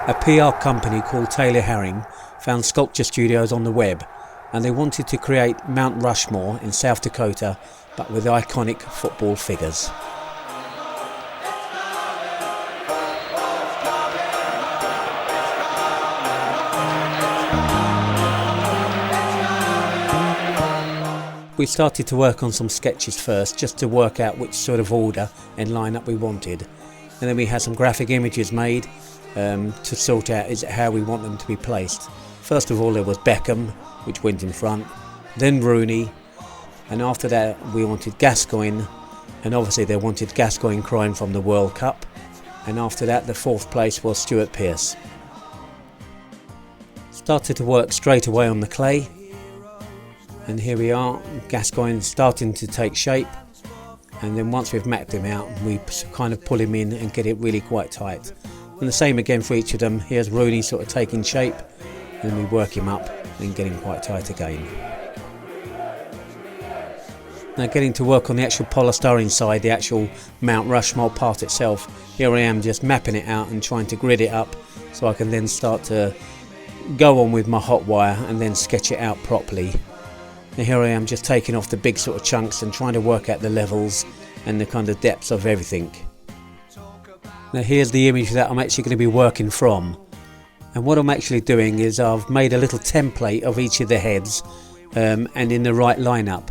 A PR company called Taylor Herring found sculpture studios on the web, and they wanted to create Mount Rushmore in South Dakota, but with iconic football figures. We started to work on some sketches first, just to work out which sort of order and lineup we wanted, and then we had some graphic images made to sort out how we want them to be placed. First of all, there was Beckham, which went in front, then Rooney, and after that we wanted Gascoigne, and obviously they wanted Gascoigne crying from the World Cup, and after that the fourth place was Stuart Pearce. Started to work straight away on the clay, and here we are, Gascoigne starting to take shape, and then once we've mapped him out we kind of pull him in and get it really quite tight. And the same again for each of them. Here's Rooney sort of taking shape, and we work him up and get him quite tight again. Now getting to work on the actual polystyrene side, the actual Mount Rushmore part itself. Here I am just mapping it out and trying to grid it up so I can then start to go on with my hot wire and then sketch it out properly. Now here I am just taking off the big sort of chunks and trying to work out the levels and the kind of depths of everything. Now here's the image that I'm actually going to be working from, and what I'm actually doing is I've made a little template of each of the heads and in the right lineup,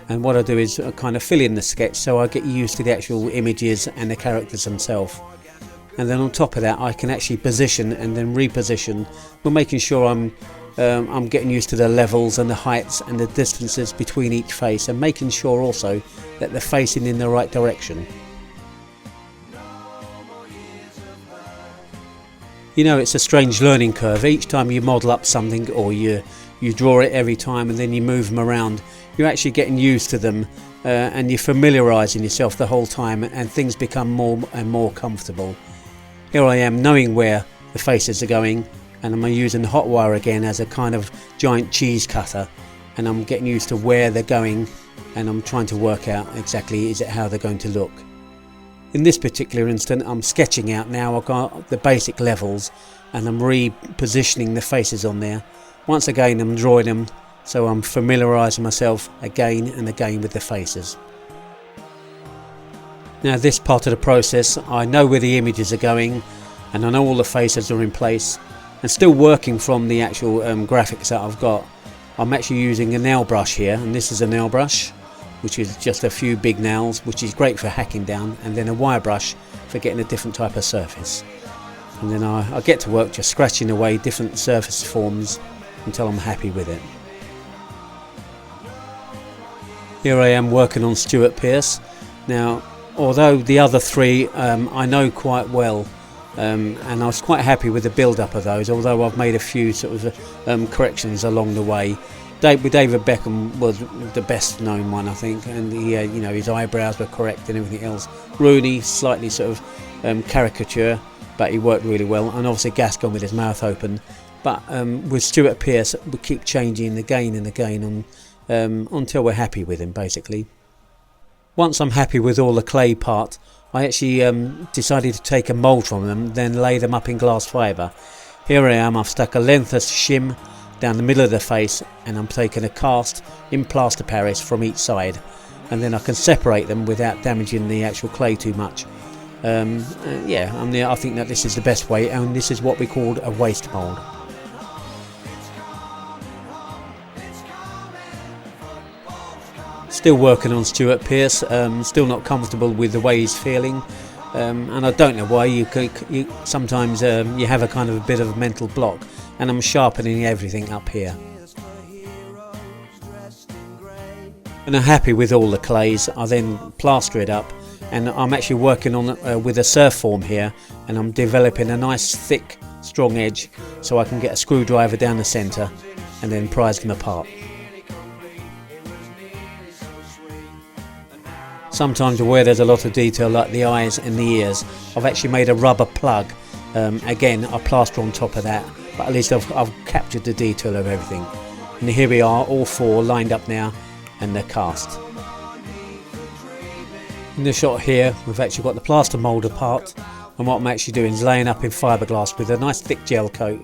and what I do is I kind of fill in the sketch so I get used to the actual images and the characters themselves, and then on top of that I can actually position and then reposition. We're making sure I'm getting used to the levels and the heights and the distances between each face, and making sure also that they're facing in the right direction. You know, it's a strange learning curve. Each time you model up something, or you draw it every time and then you move them around, you're actually getting used to them and you're familiarising yourself the whole time, and things become more and more comfortable. Here I am knowing where the faces are going, and I'm using the hot wire again as a kind of giant cheese cutter, and I'm getting used to where they're going, and I'm trying to work out exactly how they're going to look. In this particular instant I'm sketching out now. I've got the basic levels and I'm repositioning the faces on there. Once again I'm drawing them, so I'm familiarising myself again and again with the faces. Now this part of the process, I know where the images are going and I know all the faces are in place, and still working from the actual graphics that I've got. I'm actually using a nail brush here, and this is a nail brush which is just a few big nails, which is great for hacking down, and then a wire brush for getting a different type of surface. And then I get to work just scratching away different surface forms until I'm happy with it. Here I am working on Stuart Pearce. Now, although the other three I know quite well, and I was quite happy with the build-up of those, although I've made a few sort of corrections along the way. David Beckham was the best known one, I think, and you know, his eyebrows were correct and everything else. Rooney, slightly sort of caricature, but he worked really well, and obviously Gascoigne with his mouth open. But with Stuart Pearce, we keep changing again and again until we're happy with him, basically. Once I'm happy with all the clay part, I actually decided to take a mould from them, then lay them up in glass fibre. Here I am, I've stuck a lengthless shim down the middle of the face, and I'm taking a cast in plaster Paris from each side, and then I can separate them without damaging the actual clay too much. I think that this is the best way, and this is what we called a waste mould. Still working on Stuart Pearce, still not comfortable with the way he's feeling, and I don't know why. Sometimes you have a kind of a bit of a mental block, and I'm sharpening everything up here. And I'm happy with all the clays. I then plaster it up, and I'm actually working on with a surf form here, and I'm developing a nice thick strong edge so I can get a screwdriver down the centre and then prise them apart. Sometimes where there's a lot of detail, like the eyes and the ears, I've actually made a rubber plug. Again, I plaster on top of that, but at least I've captured the detail of everything. And here we are, all four lined up now, and they're cast. In the shot here, we've actually got the plaster mould apart. and what I'm actually doing is laying up in fiberglass with a nice thick gel coat,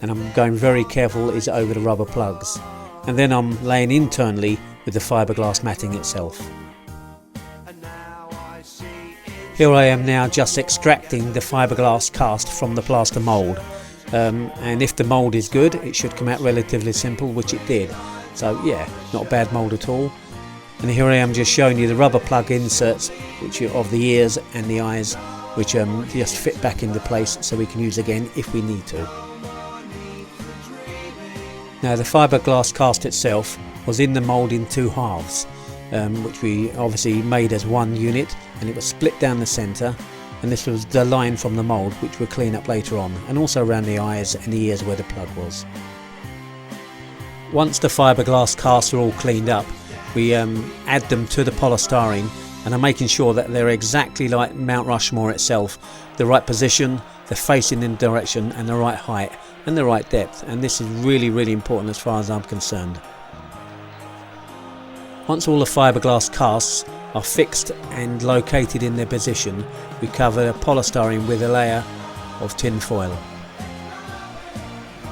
and I'm going very careful is over the rubber plugs, and then I'm laying internally with the fiberglass matting itself. Here I am now just extracting the fiberglass cast from the plaster mould, and if the mould is good it should come out relatively simple, which it did. So yeah, not a bad mould at all. And here I am just showing you the rubber plug inserts, which are of the ears and the eyes, which just fit back into place so we can use again if we need to. Now the fiberglass cast itself was in the mould in two halves, which we obviously made as one unit, and it was split down the centre, and this was the line from the mould which we'll clean up later on, and also around the eyes and the ears where the plug was. Once the fiberglass casts are all cleaned up, we add them to the polystyrene, and I'm making sure that they're exactly like Mount Rushmore itself, the right position, the facing in direction, and the right height and the right depth, and this is really important as far as I'm concerned. Once all the fiberglass casts are fixed and located in their position, we cover the polystyrene with a layer of tin foil.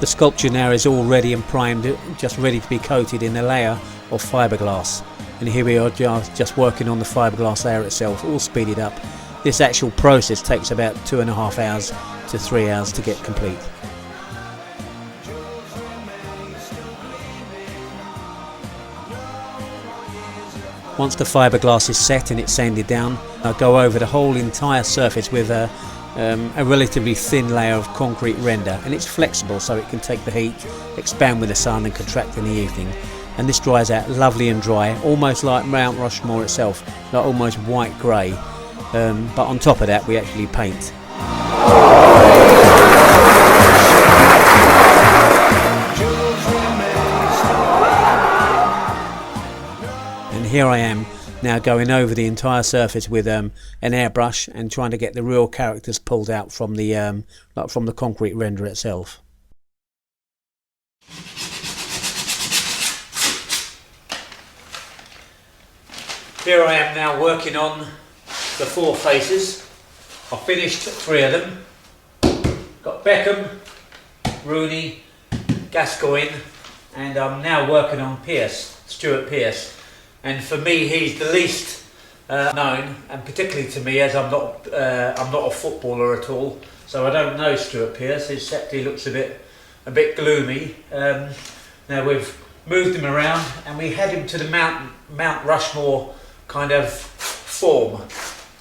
The sculpture now is all ready and primed, just ready to be coated in a layer of fiberglass, and here we are just working on the fiberglass layer itself, all speeded up. This actual process takes about 2.5 hours to 3 hours to get complete. Once the fiberglass is set and it's sanded down, I'll go over the whole entire surface with a relatively thin layer of concrete render, and it's flexible so it can take the heat, expand with the sun and contract in the evening, and this dries out lovely and dry, almost like Mount Rushmore itself, like almost white grey, but on top of that we actually paint. And here I am now going over the entire surface with an airbrush and trying to get the real characters pulled out from the from the concrete render itself. Here I am now working on the 4 faces. I've finished 3 of them. Got Beckham, Rooney, Gascoigne, and I'm now working on Pearce, Stuart Pearce. And for me, he's the least known, and particularly to me, as I'm not a footballer at all, so I don't know Stuart Pearce, except he looks a bit gloomy. Now we've moved him around, and we had him to the Mount Rushmore kind of form,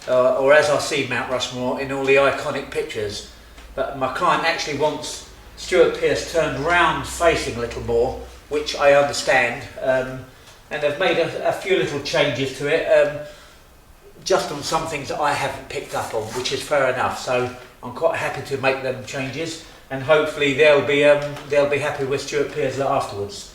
or as I see Mount Rushmore in all the iconic pictures. But my client actually wants Stuart Pearce turned round facing a little more, which I understand, and they've made a few little changes to it, just on some things that I haven't picked up on, which is fair enough. So I'm quite happy to make them changes, and hopefully they'll be happy with Stuart Pearce afterwards.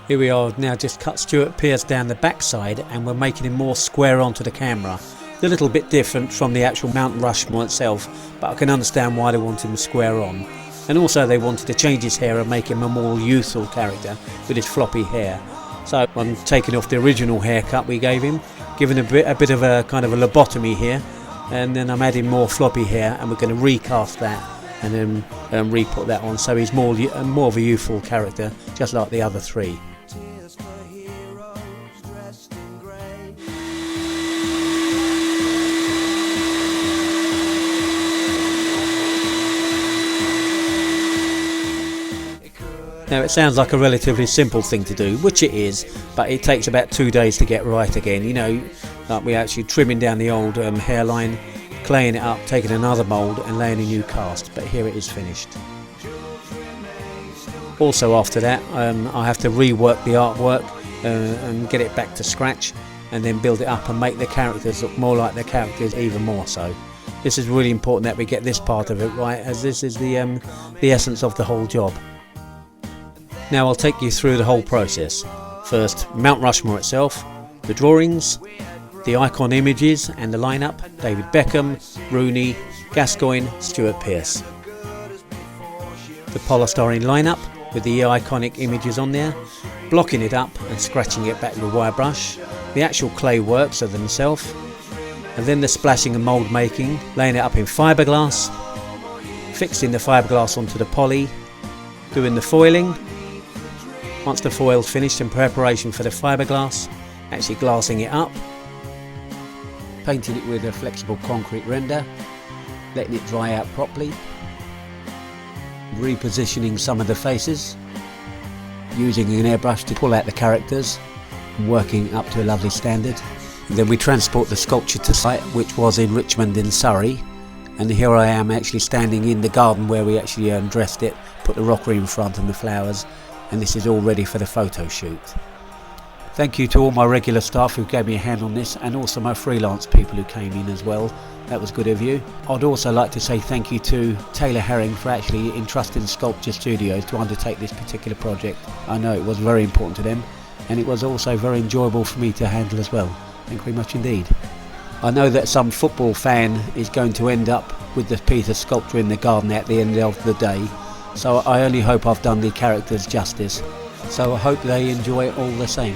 Here we are now, just cut Stuart Pearce down the backside, and we're making him more square onto the camera. It's a little bit different from the actual Mount Rushmore itself, but I can understand why they wanted him square on. And also they wanted to change his hair and make him a more youthful character with his floppy hair. So I'm taking off the original haircut we gave him, giving a bit of a kind of a lobotomy here, and then I'm adding more floppy hair, and we're going to recast that and then re-put that on, so he's more of a youthful character, just like the other 3. Now it sounds like a relatively simple thing to do, which it is, but it takes about 2 days to get right again. You know, like we're actually trimming down the old hairline, claying it up, taking another mould and laying a new cast, but here it is finished. Also after that I have to rework the artwork and get it back to scratch, and then build it up and make the characters look more like the characters even more so. This is really important that we get this part of it right, as this is the essence of the whole job. Now I'll take you through the whole process. First, Mount Rushmore itself, the drawings, the icon images and the lineup: David Beckham, Rooney, Gascoigne, Stuart Pearce. The polystyrene lineup with the iconic images on there, blocking it up and scratching it back with a wire brush, the actual clay works of themselves, and then the splashing and mould making, laying it up in fiberglass, fixing the fiberglass onto the poly, doing the foiling. Once the foil's finished, in preparation for the fiberglass, actually glassing it up, painting it with a flexible concrete render, letting it dry out properly, repositioning some of the faces, using an airbrush to pull out the characters, and working up to a lovely standard. And then we transport the sculpture to site, which was in Richmond in Surrey, and here I am actually standing in the garden where we actually dressed it, put the rockery in front and the flowers, and this is all ready for the photo shoot. Thank you to all my regular staff who gave me a hand on this, and also my freelance people who came in as well. That was good of you. I'd also like to say thank you to Taylor Herring for actually entrusting Sculpture Studios to undertake this particular project. I know it was very important to them, and it was also very enjoyable for me to handle as well. Thank you very much indeed. I know that some football fan is going to end up with the piece of sculpture in the garden at the end of the day, so I only hope I've done the characters justice. So I hope they enjoy it all the same.